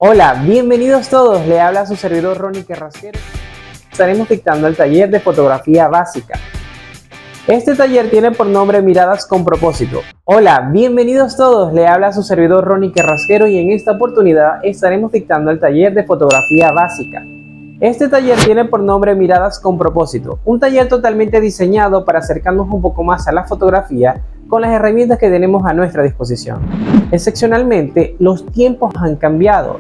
Hola, bienvenidos todos, le habla su servidor Ronnie Carrasquero. Estaremos dictando el taller de fotografía básica. Este taller tiene por nombre Miradas con propósito. Hola, bienvenidos todos, le habla su servidor Ronnie Carrasquero y en esta oportunidad estaremos dictando el taller de fotografía básica. Este taller tiene por nombre Miradas con propósito, un taller totalmente diseñado para acercarnos un poco más a la fotografía con las herramientas que tenemos a nuestra disposición. Excepcionalmente, los tiempos han cambiado.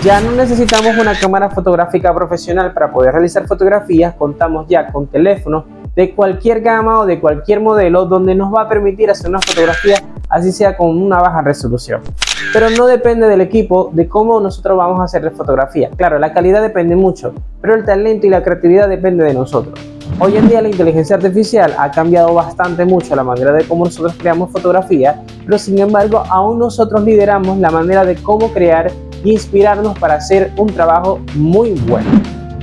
Ya no necesitamos una cámara fotográfica profesional para poder realizar fotografías, contamos ya con teléfonos de cualquier gama o de cualquier modelo donde nos va a permitir hacer una fotografía así sea con una baja resolución. Pero no depende del equipo de cómo nosotros vamos a hacer la fotografía. Claro, la calidad depende mucho, pero el talento y la creatividad depende de nosotros. Hoy en día la inteligencia artificial ha cambiado bastante mucho la manera de cómo nosotros creamos fotografía, pero sin embargo aún nosotros lideramos la manera de cómo crear e inspirarnos para hacer un trabajo muy bueno.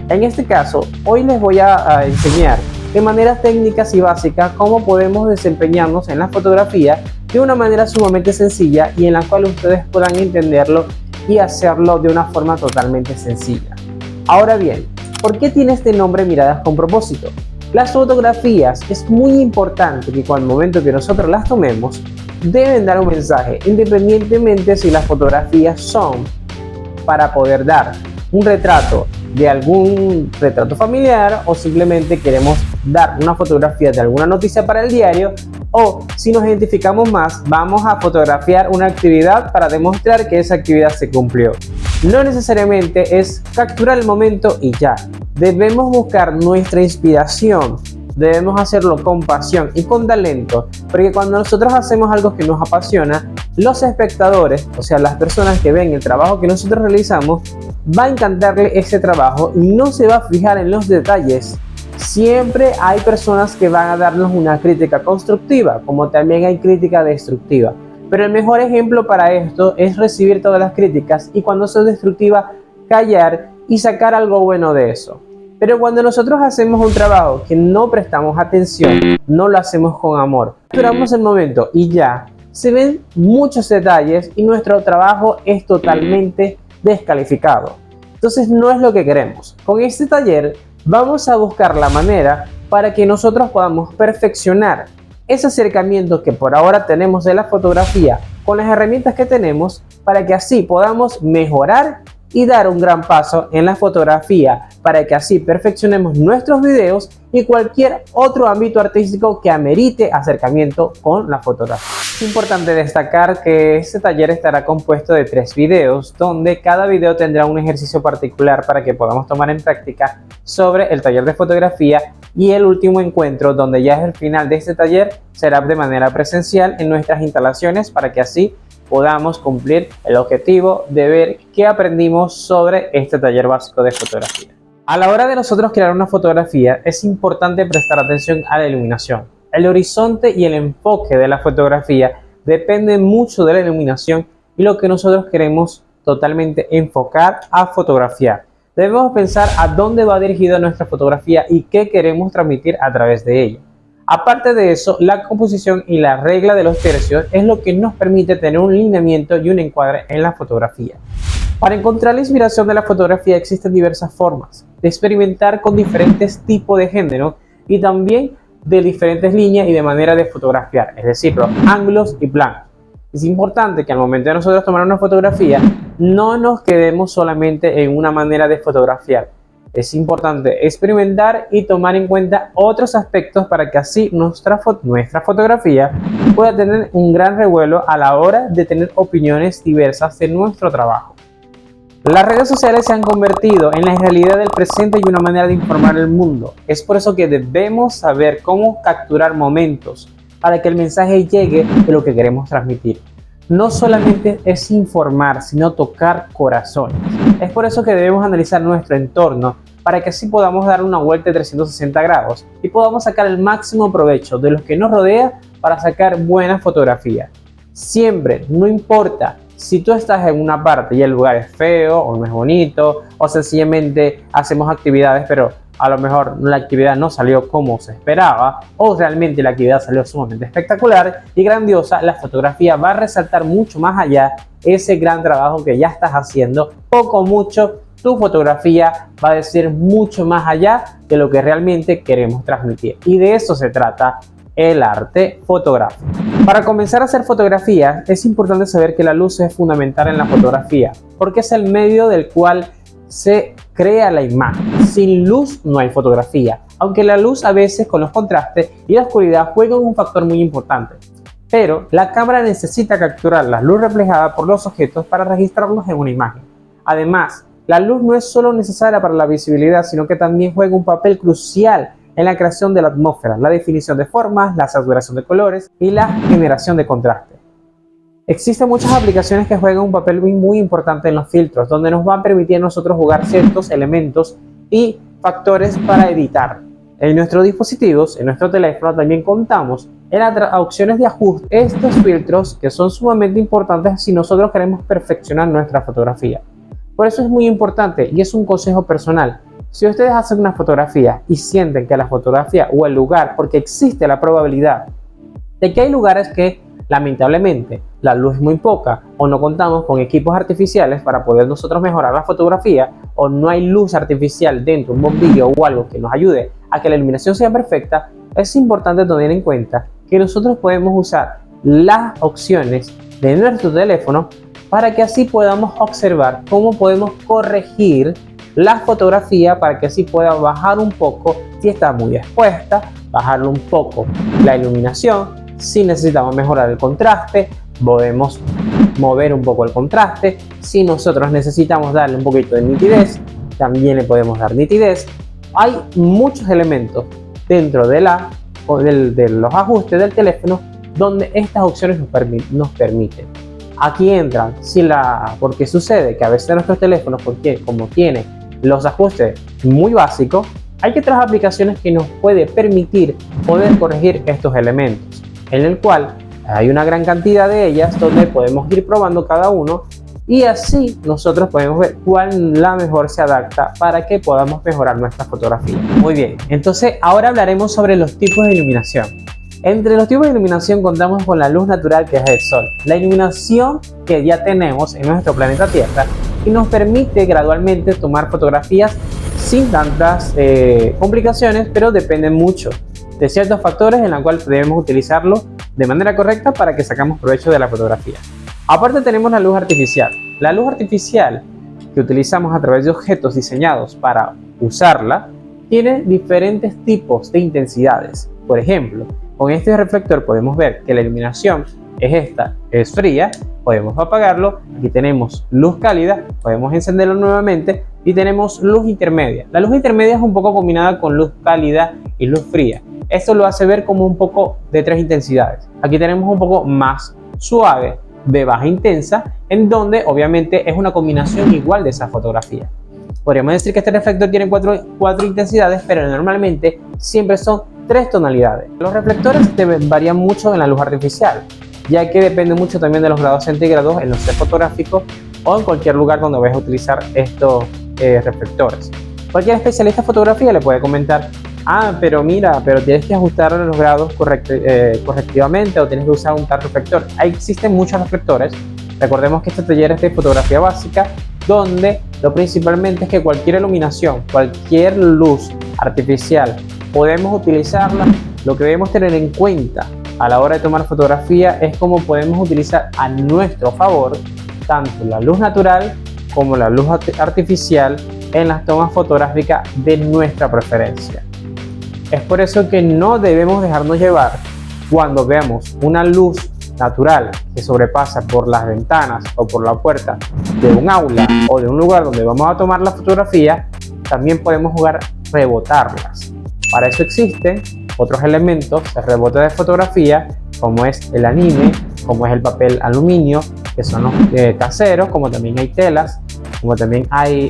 En este caso, hoy les voy a enseñar de manera técnicas y básicas cómo podemos desempeñarnos en la fotografía de una manera sumamente sencilla y en la cual ustedes puedan entenderlo y hacerlo de una forma totalmente sencilla. Ahora bien, ¿por qué tiene este nombre Miradas con propósito? Las fotografías es muy importante que cuando el momento que nosotros las tomemos deben dar un mensaje, independientemente si las fotografías son para poder dar un retrato de algún retrato familiar o simplemente queremos dar una fotografía de alguna noticia para el diario, o si nos identificamos más vamos a fotografiar una actividad para demostrar que esa actividad se cumplió. No necesariamente es capturar el momento y ya. Debemos buscar nuestra inspiración, debemos hacerlo con pasión y con talento, porque cuando nosotros hacemos algo que nos apasiona, los espectadores, o sea las personas que ven el trabajo que nosotros realizamos, va a encantarle ese trabajo y no se va a fijar en los detalles. Siempre hay personas que van a darnos una crítica constructiva, como también hay crítica destructiva. Pero el mejor ejemplo para esto es recibir todas las críticas y cuando son destructivas, callar y sacar algo bueno de eso. Pero cuando nosotros hacemos un trabajo que no prestamos atención, no lo hacemos con amor, duramos el momento y ya, se ven muchos detalles y nuestro trabajo es totalmente descalificado. Entonces no es lo que queremos. Con este taller vamos a buscar la manera para que nosotros podamos perfeccionar ese acercamiento que por ahora tenemos de la fotografía con las herramientas que tenemos para que así podamos mejorar y dar un gran paso en la fotografía para que así perfeccionemos nuestros videos y cualquier otro ámbito artístico que amerite acercamiento con la fotografía. Es importante destacar que este taller estará compuesto de 3 videos donde cada video tendrá un ejercicio particular para que podamos tomar en práctica sobre el taller de fotografía, y el último encuentro donde ya es el final de este taller será de manera presencial en nuestras instalaciones para que así podamos cumplir el objetivo de ver qué aprendimos sobre este taller básico de fotografía. A la hora de nosotros crear una fotografía es importante prestar atención a la iluminación. El horizonte y el enfoque de la fotografía depende mucho de la iluminación y lo que nosotros queremos totalmente enfocar a fotografiar. Debemos pensar a dónde va dirigida nuestra fotografía y qué queremos transmitir a través de ella. Aparte de eso, la composición y la regla de los tercios es lo que nos permite tener un lineamiento y un encuadre en la fotografía. Para encontrar la inspiración de la fotografía existen diversas formas de experimentar con diferentes tipos de género y también de diferentes líneas y de manera de fotografiar, es decir, los ángulos y planos. Es importante que al momento de nosotros tomar una fotografía no nos quedemos solamente en una manera de fotografiar. Es importante experimentar y tomar en cuenta otros aspectos para que así nuestra fotografía pueda tener un gran revuelo a la hora de tener opiniones diversas de nuestro trabajo. Las redes sociales se han convertido en la realidad del presente y una manera de informar el mundo. Es por eso que debemos saber cómo capturar momentos para que el mensaje llegue de lo que queremos transmitir. No solamente es informar, sino tocar corazones. Es por eso que debemos analizar nuestro entorno para que así podamos dar una vuelta de 360 grados y podamos sacar el máximo provecho de lo que nos rodea para sacar buenas fotografías. Siempre, no importa si tú estás en una parte y el lugar es feo o no es bonito o sencillamente hacemos actividades pero a lo mejor la actividad no salió como se esperaba o realmente la actividad salió sumamente espectacular y grandiosa, la fotografía va a resaltar mucho más allá ese gran trabajo que ya estás haciendo. Poco o mucho, tu fotografía va a decir mucho más allá de lo que realmente queremos transmitir, y de eso se trata el arte fotográfico. Para comenzar a hacer fotografía es importante saber que la luz es fundamental en la fotografía porque es el medio del cual se crea la imagen. Sin luz no hay fotografía, aunque la luz a veces con los contrastes y la oscuridad juegan un factor muy importante. Pero la cámara necesita capturar la luz reflejada por los objetos para registrarlos en una imagen. Además, la luz no es solo necesaria para la visibilidad, sino que también juega un papel crucial en la creación de la atmósfera, la definición de formas, la saturación de colores y la generación de contraste. Existen muchas aplicaciones que juegan un papel muy importante en los filtros, donde nos van a permitir a nosotros jugar ciertos elementos y factores para editar. En nuestros dispositivos, en nuestro teléfono, también contamos en las opciones de ajuste estos filtros que son sumamente importantes si nosotros queremos perfeccionar nuestra fotografía. Por eso es muy importante, y es un consejo personal: si ustedes hacen una fotografía y sienten que la fotografía o el lugar, porque existe la probabilidad de que hay lugares que lamentablemente la luz es muy poca o no contamos con equipos artificiales para poder nosotros mejorar la fotografía, o no hay luz artificial dentro, un bombillo o algo que nos ayude a que la iluminación sea perfecta, es importante tener en cuenta que nosotros podemos usar las opciones de nuestro teléfono para que así podamos observar cómo podemos corregir la fotografía, para que así pueda bajar un poco si está muy expuesta, bajarle un poco la iluminación. Si necesitamos mejorar el contraste, podemos mover un poco el contraste. Si nosotros necesitamos darle un poquito de nitidez, también le podemos dar nitidez. Hay muchos elementos dentro de los ajustes del teléfono donde estas opciones nos permiten. Aquí entran, porque sucede que a veces nuestros teléfonos, porque como tienen los ajustes muy básicos, hay otras aplicaciones que nos puede permitir poder corregir estos elementos, en el cual hay una gran cantidad de ellas donde podemos ir probando cada uno, y así nosotros podemos ver cuál la mejor se adapta para que podamos mejorar nuestra fotografía. Muy bien, entonces ahora hablaremos sobre los tipos de iluminación. Entre los tipos de iluminación contamos con la luz natural, que es el sol, la iluminación que ya tenemos en nuestro planeta Tierra y nos permite gradualmente tomar fotografías sin tantas complicaciones, pero depende mucho de ciertos factores en los cuales debemos utilizarlo de manera correcta para que sacamos provecho de la fotografía. Aparte tenemos la luz artificial. La luz artificial que utilizamos a través de objetos diseñados para usarla tiene diferentes tipos de intensidades. Por ejemplo, con este reflector podemos ver que la iluminación es fría, podemos apagarlo. Aquí tenemos luz cálida, podemos encenderlo nuevamente, y tenemos luz intermedia. La luz intermedia es un poco combinada con luz cálida y luz fría. Esto lo hace ver como un poco de 3 intensidades. Aquí tenemos un poco más suave, de baja intensa, en donde obviamente es una combinación igual de esa fotografía. Podríamos decir que este reflector tiene 4 intensidades, pero normalmente siempre son 3 tonalidades. Los reflectores varían mucho en la luz artificial, ya que depende mucho también de los grados centígrados en los set fotográficos o en cualquier lugar donde vayas a utilizar estos reflectores. Cualquier especialista en fotografía le puede comentar: pero mira, pero tienes que ajustar los grados correctivamente, o tienes que usar un tal reflector. Ahí existen muchos reflectores. Recordemos que este taller es de fotografía básica, donde lo principalmente es que cualquier iluminación, cualquier luz artificial podemos utilizarla. Lo que debemos tener en cuenta a la hora de tomar fotografía es cómo podemos utilizar a nuestro favor tanto la luz natural como la luz artificial en las tomas fotográficas de nuestra preferencia. Es por eso que no debemos dejarnos llevar cuando veamos una luz natural que sobrepasa por las ventanas o por la puerta de un aula o de un lugar donde vamos a tomar la fotografía. También podemos jugar rebotarlas. Para eso existen otros elementos de rebote de fotografía, como es el anime, como es el papel aluminio, que son los caseros, como también hay telas, como también hay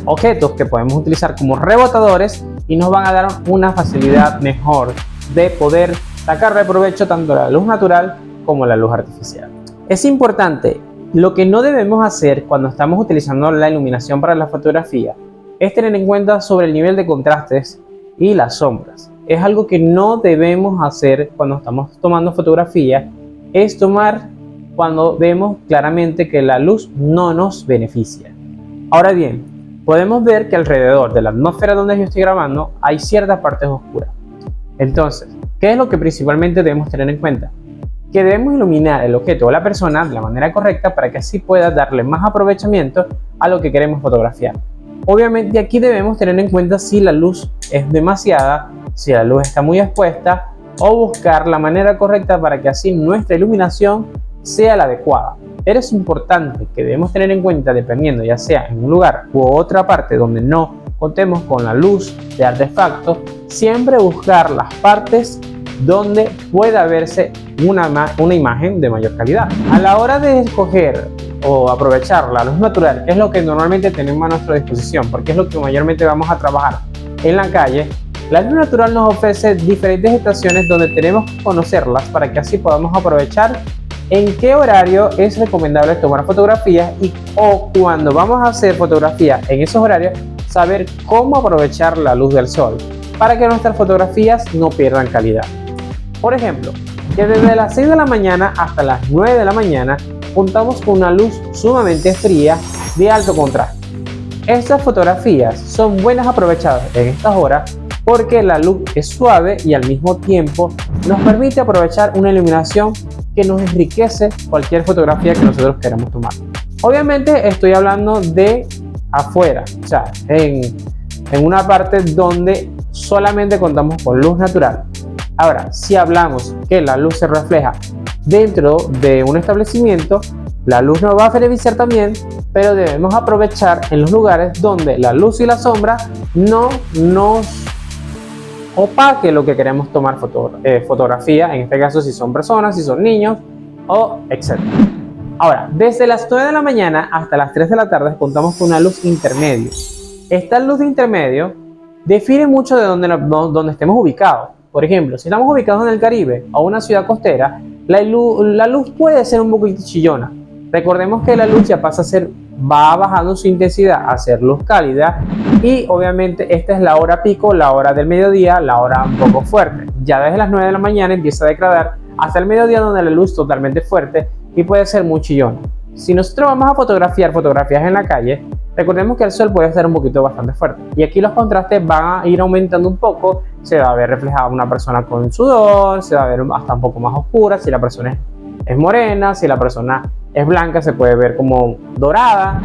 objetos que podemos utilizar como rebotadores, y nos van a dar una facilidad mejor de poder sacarle provecho tanto a la luz natural como a la luz artificial. Es importante, lo que no debemos hacer cuando estamos utilizando la iluminación para la fotografía es tener en cuenta sobre el nivel de contrastes y las sombras. Es algo que no debemos hacer cuando estamos tomando fotografía, es tomar cuando vemos claramente que la luz no nos beneficia. Ahora bien, podemos ver que alrededor de la atmósfera donde yo estoy grabando hay ciertas partes oscuras. Entonces, ¿qué es lo que principalmente debemos tener en cuenta? Que debemos iluminar el objeto o la persona de la manera correcta para que así pueda darle más aprovechamiento a lo que queremos fotografiar. Obviamente aquí debemos tener en cuenta si la luz es demasiada, si la luz está muy expuesta, o buscar la manera correcta para que así nuestra iluminación sea la adecuada. Pero es importante que debemos tener en cuenta, dependiendo ya sea en un lugar u otra parte donde no contemos con la luz de artefactos, siempre buscar las partes donde pueda verse una imagen de mayor calidad. A la hora de escoger o aprovechar la luz natural, que es lo que normalmente tenemos a nuestra disposición, porque es lo que mayormente vamos a trabajar en la calle, la luz natural nos ofrece diferentes estaciones donde tenemos que conocerlas para que así podamos aprovechar en qué horario es recomendable tomar fotografías o cuando vamos a hacer fotografías en esos horarios, saber cómo aprovechar la luz del sol para que nuestras fotografías no pierdan calidad. Por ejemplo, que desde las 6 de la mañana hasta las 9 de la mañana contamos con una luz sumamente fría de alto contraste. Estas fotografías son buenas aprovechadas en estas horas porque la luz es suave y al mismo tiempo nos permite aprovechar una iluminación que nos enriquece cualquier fotografía que nosotros queramos tomar. Obviamente estoy hablando de afuera, o sea, en una parte donde solamente contamos con luz natural. Ahora, si hablamos que la luz se refleja dentro de un establecimiento, la luz nos va a beneficiar también, pero debemos aprovechar en los lugares donde la luz y la sombra no nos opaque lo que queremos tomar fotografía, en este caso si son personas, si son niños o etc. Ahora, desde las 9 de la mañana hasta las 3 de la tarde contamos con una luz intermedio. Esta luz de intermedio define mucho de donde estemos ubicados. Por ejemplo, si estamos ubicados en el Caribe o una ciudad costera, la luz puede ser un poquito chillona. Recordemos que la luz ya va bajando su intensidad a ser luz cálida y obviamente esta es la hora pico, la hora del mediodía, la hora un poco fuerte. Ya desde las 9 de la mañana empieza a degradar hasta el mediodía donde la luz es totalmente fuerte y puede ser muy chillona. Si nosotros vamos a fotografiar fotografías en la calle, recordemos que el sol puede ser un poquito bastante fuerte y aquí los contrastes van a ir aumentando un poco. Se va a ver reflejada una persona con sudor, se va a ver hasta un poco más oscura. Si la persona es morena, si la persona es blanca, se puede ver como dorada.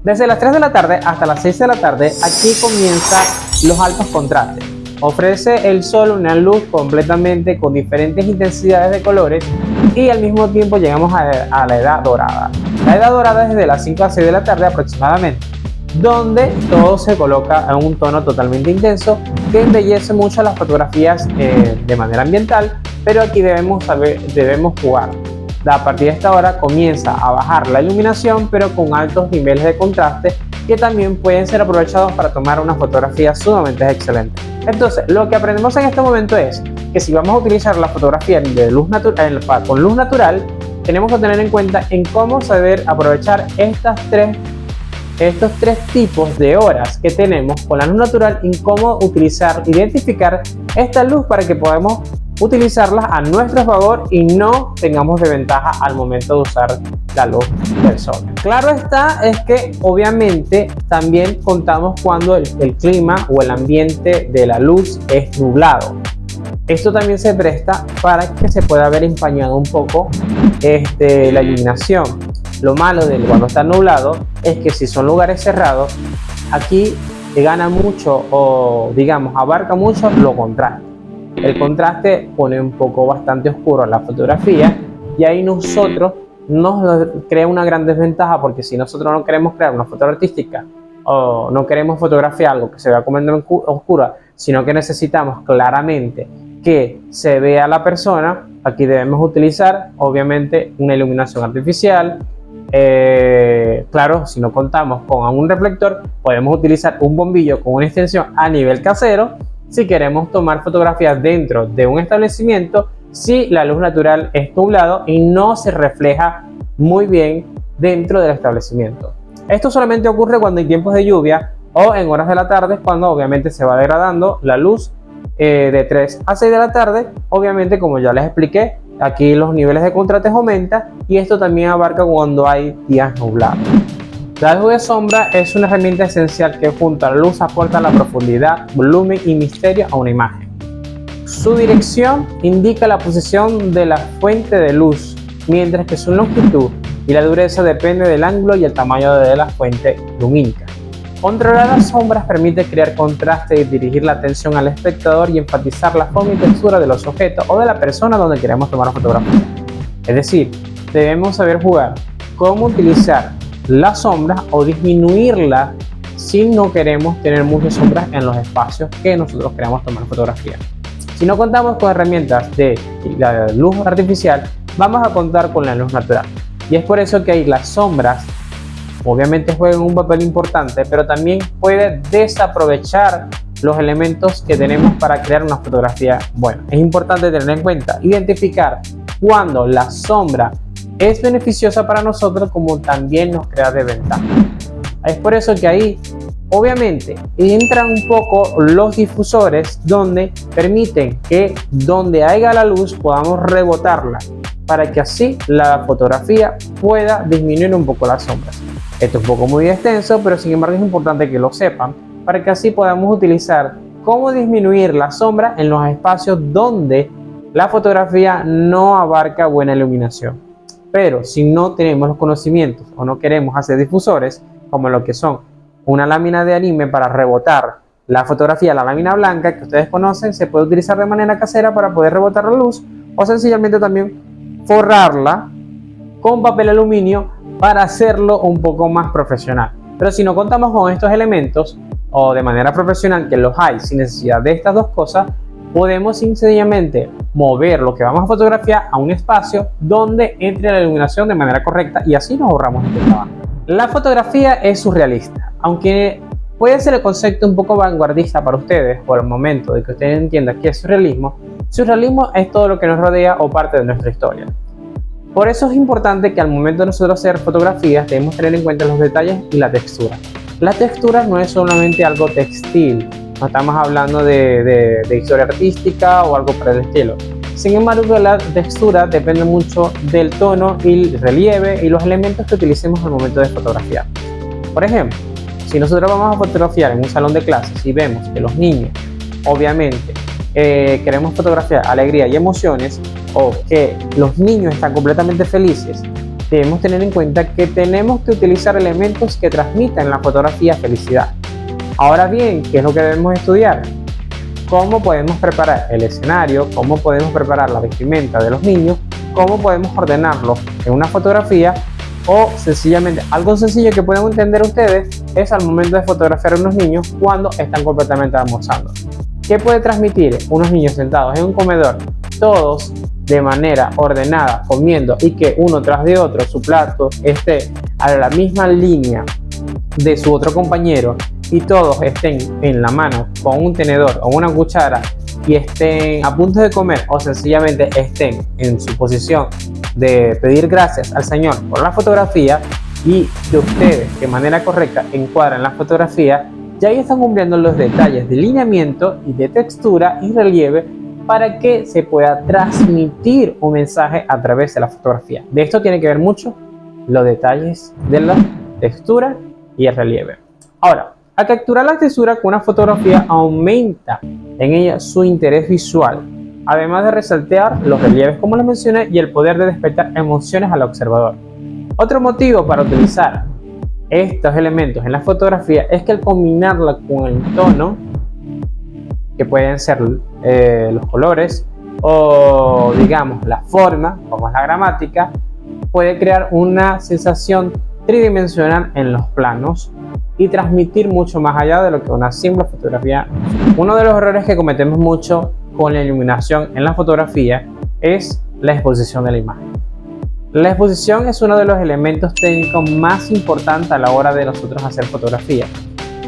Desde las 3 de la tarde hasta las 6 de la tarde, aquí comienzan los altos contrastes. Ofrece el sol una luz completamente con diferentes intensidades de colores y al mismo tiempo llegamos a la edad dorada. La edad dorada es desde las 5 a 6 de la tarde aproximadamente, donde todo se coloca en un tono totalmente intenso que embellece mucho las fotografías de manera ambiental, pero aquí debemos jugar. A partir de esta hora comienza a bajar la iluminación, pero con altos niveles de contraste que también pueden ser aprovechados para tomar unas fotografías sumamente excelentes. Entonces, lo que aprendemos en este momento es que si vamos a utilizar la fotografía de luz con luz natural, tenemos que tener en cuenta en cómo saber aprovechar estos tres tipos de horas que tenemos con la luz natural, en cómo identificar esta luz para que podamos utilizarlas a nuestro favor y no tengamos desventaja al momento de usar la luz del sol. Claro está, es que obviamente también contamos cuando el clima o el ambiente de la luz es nublado. Esto también se presta para que se pueda ver empañado un poco la iluminación. Lo malo de cuando está nublado es que si son lugares cerrados, aquí gana mucho o digamos abarca mucho lo contraste. El contraste pone un poco bastante oscuro la fotografía y ahí nosotros nos crea una gran desventaja, porque si nosotros no queremos crear una foto artística o no queremos fotografiar algo que se vea como en oscura, sino que necesitamos claramente que se vea la persona, aquí debemos utilizar obviamente una iluminación artificial. Claro, si no contamos con un reflector, podemos utilizar un bombillo con una extensión a nivel casero si queremos tomar fotografías dentro de un establecimiento, si la luz natural es nublado y no se refleja muy bien dentro del establecimiento. Esto solamente ocurre cuando hay tiempos de lluvia o en horas de la tarde, cuando obviamente se va degradando la luz de 3 a 6 de la tarde. Obviamente, como ya les expliqué, aquí los niveles de contraste aumentan y esto también abarca cuando hay días nublados. La luz de sombra es una herramienta esencial que junto a la luz aporta la profundidad, volumen y misterio a una imagen. Su dirección indica la posición de la fuente de luz, mientras que su longitud y la dureza depende del ángulo y el tamaño de la fuente lumínica. Controlar las sombras permite crear contraste y dirigir la atención al espectador y enfatizar la forma y textura de los objetos o de la persona donde queremos tomar la fotografía. Es decir, debemos saber jugar cómo utilizar la sombra o disminuirla si no queremos tener muchas sombras en los espacios que nosotros queramos tomar fotografía. Si no contamos con herramientas de la luz artificial, vamos a contar con la luz natural. Y es por eso que ahí las sombras obviamente juegan un papel importante, pero también puede desaprovechar los elementos que tenemos para crear una fotografía buena. Es importante tener en cuenta, identificar cuando la sombra es beneficiosa para nosotros, como también nos crea desventaja. Es por eso que ahí obviamente entran un poco los difusores, donde permiten que donde haya la luz podamos rebotarla, para que así la fotografía pueda disminuir un poco las sombras. Esto es un poco muy extenso, pero sin embargo es importante que lo sepan, para que así podamos utilizar cómo disminuir la sombra en los espacios donde la fotografía no abarca buena iluminación. Pero si no tenemos los conocimientos o no queremos hacer difusores, como lo que son una lámina de anime para rebotar la fotografía, la lámina blanca que ustedes conocen, se puede utilizar de manera casera para poder rebotar la luz, o sencillamente también forrarla con papel aluminio para hacerlo un poco más profesional. Pero si no contamos con estos elementos o de manera profesional, que los hay sin necesidad de estas dos cosas, podemos sencillamente mover lo que vamos a fotografiar a un espacio donde entre la iluminación de manera correcta, y así nos ahorramos este trabajo. La fotografía es surrealista, aunque puede ser el concepto un poco vanguardista para ustedes por el momento de que ustedes entiendan qué es surrealismo. Surrealismo es todo lo que nos rodea o parte de nuestra historia. Por eso es importante que al momento de nosotros hacer fotografías debemos tener en cuenta los detalles y la textura. La textura no es solamente algo textil, no estamos hablando de historia artística o algo por el estilo. Sin embargo, la textura depende mucho del tono y el relieve y los elementos que utilicemos al momento de fotografiar. Por ejemplo, si nosotros vamos a fotografiar en un salón de clases y vemos que los niños, obviamente, queremos fotografiar alegría y emociones, o que los niños están completamente felices, debemos tener en cuenta que tenemos que utilizar elementos que transmitan en la fotografía felicidad. Ahora bien, ¿qué es lo que debemos estudiar? Cómo podemos preparar el escenario, cómo podemos preparar la vestimenta de los niños, cómo podemos ordenarlo en una fotografía, o sencillamente algo sencillo que pueden entender ustedes es al momento de fotografiar a unos niños cuando están completamente almorzando. ¿Qué puede transmitir unos niños sentados en un comedor, todos de manera ordenada, comiendo, y que uno tras de otro su plato esté a la misma línea de su otro compañero y todos estén en la mano con un tenedor o una cuchara y estén a punto de comer, o sencillamente estén en su posición de pedir gracias al Señor por la fotografía, y que ustedes de manera correcta encuadran la fotografía? Ya ahí están cumpliendo los detalles de lineamiento y de textura y relieve para que se pueda transmitir un mensaje a través de la fotografía. De esto tiene que ver mucho los detalles de la textura y el relieve. Ahora, al capturar la textura con una fotografía aumenta en ella su interés visual, además de resaltar los relieves como les mencioné y el poder de despertar emociones al observador. Otro motivo para utilizar estos elementos en la fotografía es que al combinarla con el tono, que pueden ser los colores o digamos la forma, como es la gramática, puede crear una sensación tridimensional en los planos y transmitir mucho más allá de lo que una simple fotografía. Uno de los errores que cometemos mucho con la iluminación en la fotografía es la exposición de la imagen. La exposición es uno de los elementos técnicos más importantes a la hora de nosotros hacer fotografía.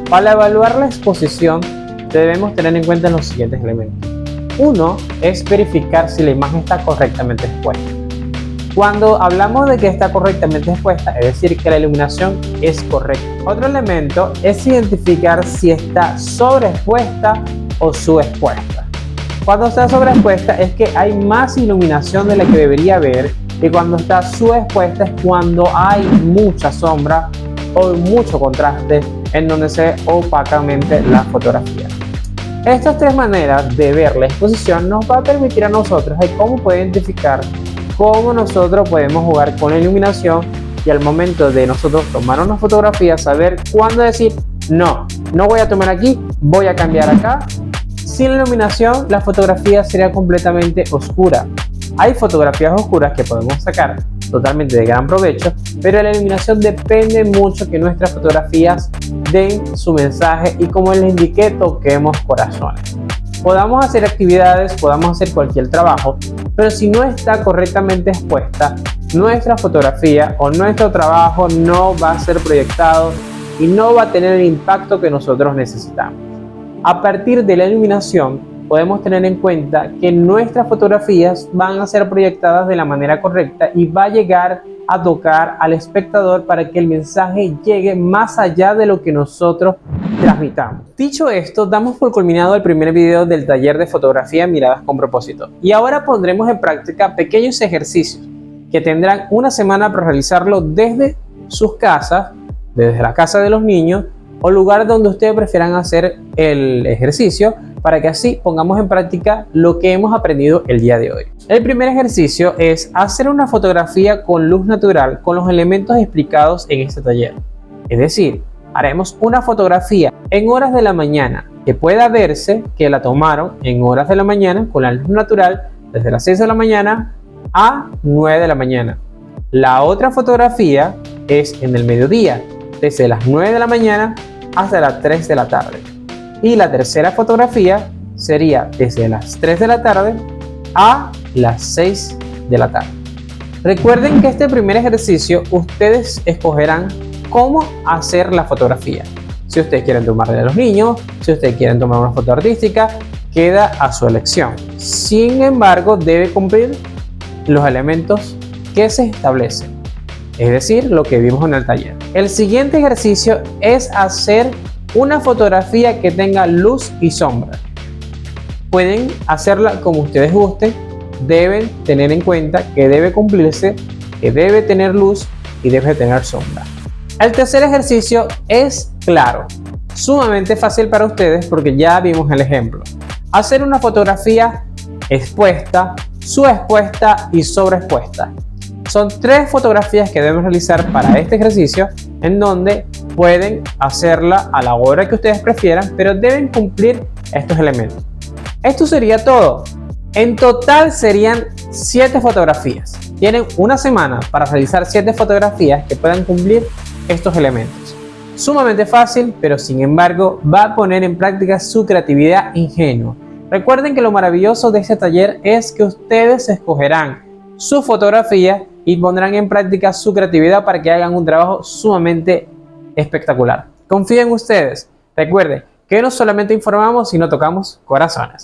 Para evaluar la exposición debemos tener en cuenta los siguientes elementos. Uno es verificar si la imagen está correctamente expuesta. Cuando hablamos de que está correctamente expuesta, es decir, que la iluminación es correcta. Otro elemento es identificar si está sobreexpuesta o subexpuesta. Cuando está sobreexpuesta es que hay más iluminación de la que debería haber, y cuando está subexpuesta es cuando hay mucha sombra o mucho contraste en donde se ve opacamente la fotografía. Estas tres maneras de ver la exposición nos va a permitir a nosotros de cómo poder identificar cómo nosotros podemos jugar con la iluminación, y al momento de nosotros tomar una fotografía saber cuándo decir no voy a tomar aquí, voy a cambiar acá. Sin la iluminación la fotografía sería completamente oscura. Hay fotografías oscuras que podemos sacar totalmente de gran provecho, pero la iluminación depende mucho que nuestras fotografías den su mensaje y, como les indiqué, toquemos corazones. Podamos hacer actividades, podamos hacer cualquier trabajo, pero si no está correctamente expuesta, nuestra fotografía o nuestro trabajo no va a ser proyectado y no va a tener el impacto que nosotros necesitamos. A partir de la iluminación, podemos tener en cuenta que nuestras fotografías van a ser proyectadas de la manera correcta y va a llegar a tocar al espectador para que el mensaje llegue más allá de lo que nosotros transmitamos. Dicho esto, damos por culminado el primer video del taller de fotografía Miradas con Propósito, y ahora pondremos en práctica pequeños ejercicios que tendrán una semana para realizarlo desde sus casas, desde la casa de los niños o lugar donde ustedes prefieran hacer el ejercicio, para que así pongamos en práctica lo que hemos aprendido el día de hoy. El primer ejercicio es hacer una fotografía con luz natural con los elementos explicados en este taller. Es decir, haremos una fotografía en horas de la mañana que pueda verse que la tomaron en horas de la mañana con la luz natural desde las 6 de la mañana a 9 de la mañana. La otra fotografía es en el mediodía, desde las 9 de la mañana hasta las 3 de la tarde. Y la tercera fotografía sería desde las 3 de la tarde a las 6 de la tarde. Recuerden que este primer ejercicio ustedes escogerán cómo hacer la fotografía. Si ustedes quieren tomarle a los niños, si ustedes quieren tomar una foto artística, queda a su elección. Sin embargo, debe cumplir los elementos que se establecen, es decir, lo que vimos en el taller. El siguiente ejercicio es hacer una fotografía que tenga luz y sombra. Pueden hacerla como ustedes gusten, deben tener en cuenta que debe cumplirse, que debe tener luz y debe tener sombra. El tercer ejercicio es claro, sumamente fácil para ustedes porque ya vimos el ejemplo. Hacer una fotografía expuesta, subexpuesta y sobreexpuesta. Son tres fotografías que deben realizar para este ejercicio, en donde pueden hacerla a la hora que ustedes prefieran, pero deben cumplir estos elementos. Esto sería todo. En total serían 7 fotografías. Tienen una semana para realizar 7 fotografías que puedan cumplir estos elementos. Sumamente fácil, pero sin embargo va a poner en práctica su creatividad ingenua. Recuerden que lo maravilloso de este taller es que ustedes escogerán su fotografía y pondrán en práctica su creatividad para que hagan un trabajo sumamente espectacular. Confíen en ustedes. Recuerden que no solamente informamos, sino tocamos corazones.